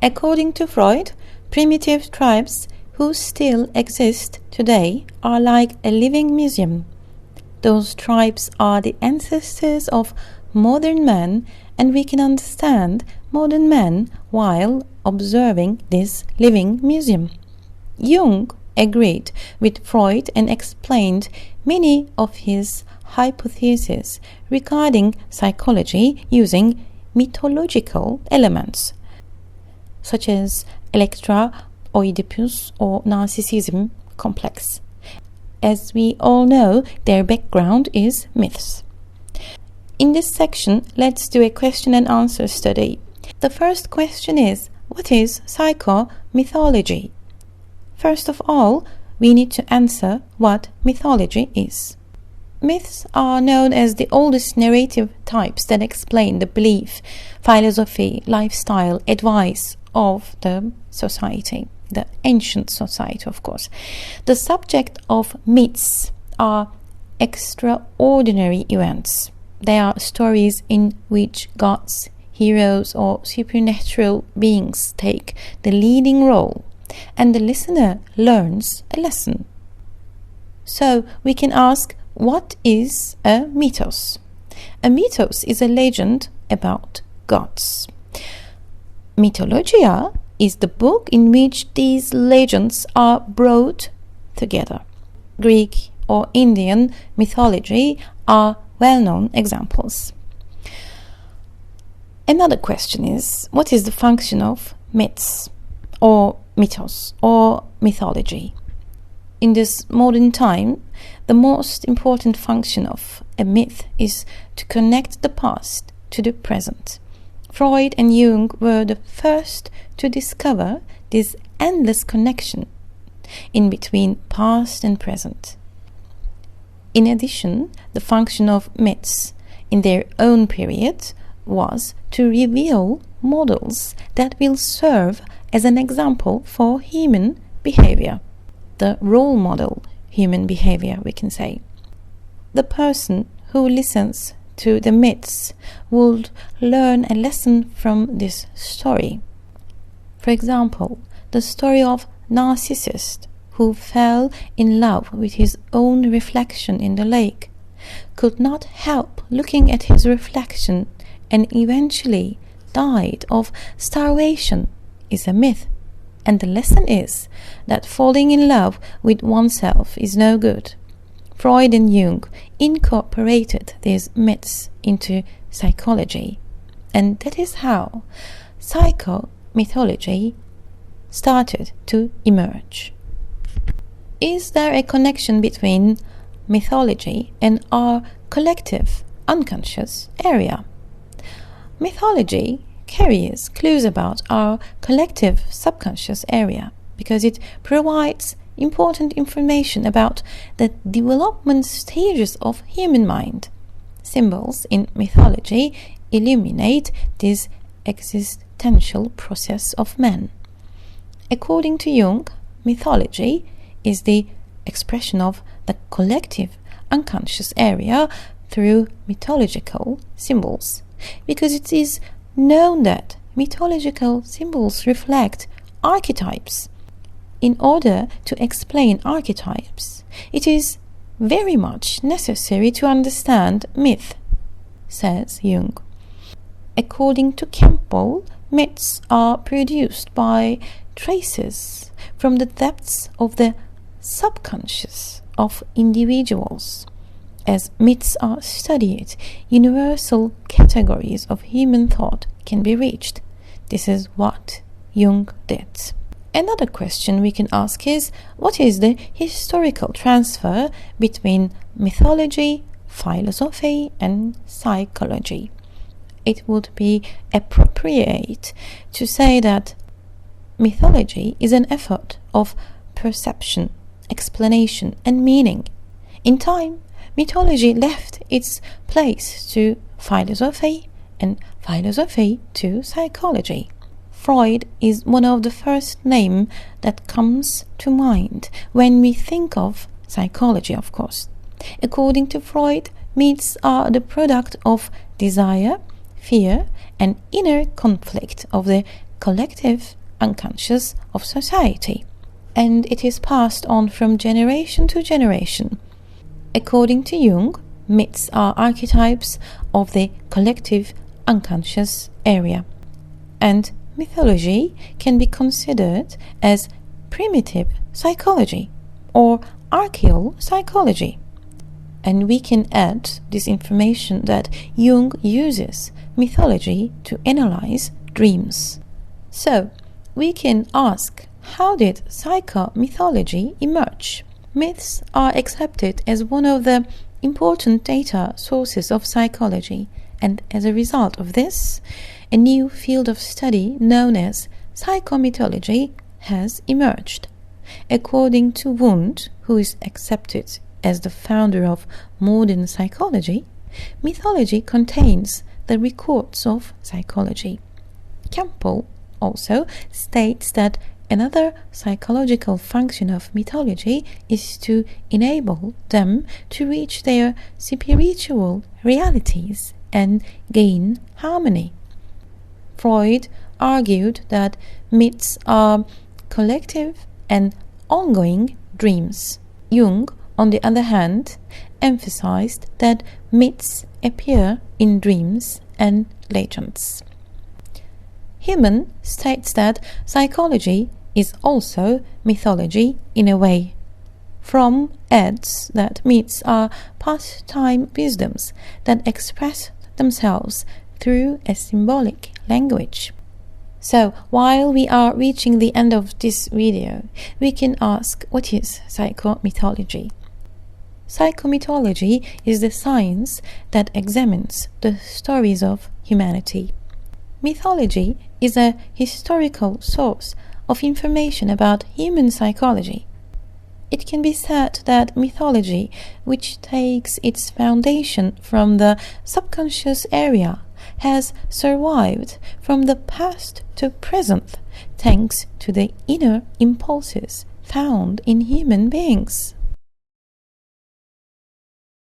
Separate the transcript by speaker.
Speaker 1: According to Freud, primitive tribes who still exist today are like a living museum. Those tribes are the ancestors of modern man, and we can understand modern man while observing this living museum. Jung agreed with Freud and explained many of his hypotheses regarding psychology using mythological elements, such as Electra, Oedipus, or Narcissism complex. As we all know, their background is myths. In this section, let's do a question and answer study. The first question is, what is psychomythology? First of all, we need to answer what mythology is. Myths are known as the oldest narrative types that explain the belief, philosophy, lifestyle, advice of the society, the ancient society, of course. The subject of myths are extraordinary events. They are stories in which gods, heroes, or supernatural beings take the leading role, and the listener learns a lesson. So we can ask, what is a mythos? A mythos is a legend about gods. Mythologia is the book in which these legends are brought together. Greek or Indian mythology are well-known examples. Another question is, what is the function of myths or mythos or mythology? In this modern time, the most important function of a myth is to connect the past to the present. Freud and Jung were the first to discover this endless connection in between past and present. In addition, the function of myths in their own period was to reveal models that will serve as an example for human behavior. The role model human behavior, we can say. The person who listens to the myths would learn a lesson from this story. For example, the story of Narcissus, who fell in love with his own reflection in the lake, could not help looking at his reflection and eventually died of starvation, is a myth. And the lesson is that falling in love with oneself is no good. Freud and Jung incorporated these myths into psychology, and that is how psychomythology started to emerge. Is there a connection between mythology and our collective unconscious area? Mythology carries clues about our collective subconscious area because it provides important information about the development stages of human mind. Symbols in mythology illuminate this existential process of man. According to Jung, mythology is the expression of the collective unconscious area through mythological symbols, because it is known that mythological symbols reflect archetypes. In order to explain archetypes, it is very much necessary to understand myth, says Jung. According to Campbell, myths are produced by traces from the depths of the subconscious of individuals. As myths are studied, universal categories of human thought can be reached. This is what Jung did. Another question we can ask is, what is the historical transfer between mythology, philosophy, and psychology? It would be appropriate to say that mythology is an effort of perception, explanation, and meaning. In time, mythology left its place to philosophy, and philosophy to psychology. Freud is one of the first names that comes to mind when we think of psychology, of course. According to Freud, myths are the product of desire, fear, and inner conflict of the collective unconscious of society, and it is passed on from generation to generation. According to Jung, myths are archetypes of the collective unconscious area, and mythology can be considered as primitive psychology or archaeal psychology. And we can add this information that Jung uses mythology to analyze dreams. So, we can ask, how did psychomythology emerge? Myths are accepted as one of the important data sources of psychology, and as a result of this, a new field of study known as psychomythology has emerged. According to Wundt, who is accepted as the founder of modern psychology, mythology contains the records of psychology. Campbell also states that another psychological function of mythology is to enable them to reach their spiritual realities and gain harmony. Freud argued that myths are collective and ongoing dreams. Jung, on the other hand, emphasized that myths appear in dreams and legends. Hillman states that psychology is also mythology in a way. Fromm adds that myths are pastime wisdoms that express themselves through a symbolic language. So, while we are reaching the end of this video, we can ask, what is psychomythology? Psychomythology is the science that examines the stories of humanity. Mythology is a historical source of information about human psychology. It can be said that mythology, which takes its foundation from the subconscious area, has survived from the past to present thanks to the inner impulses found in human beings.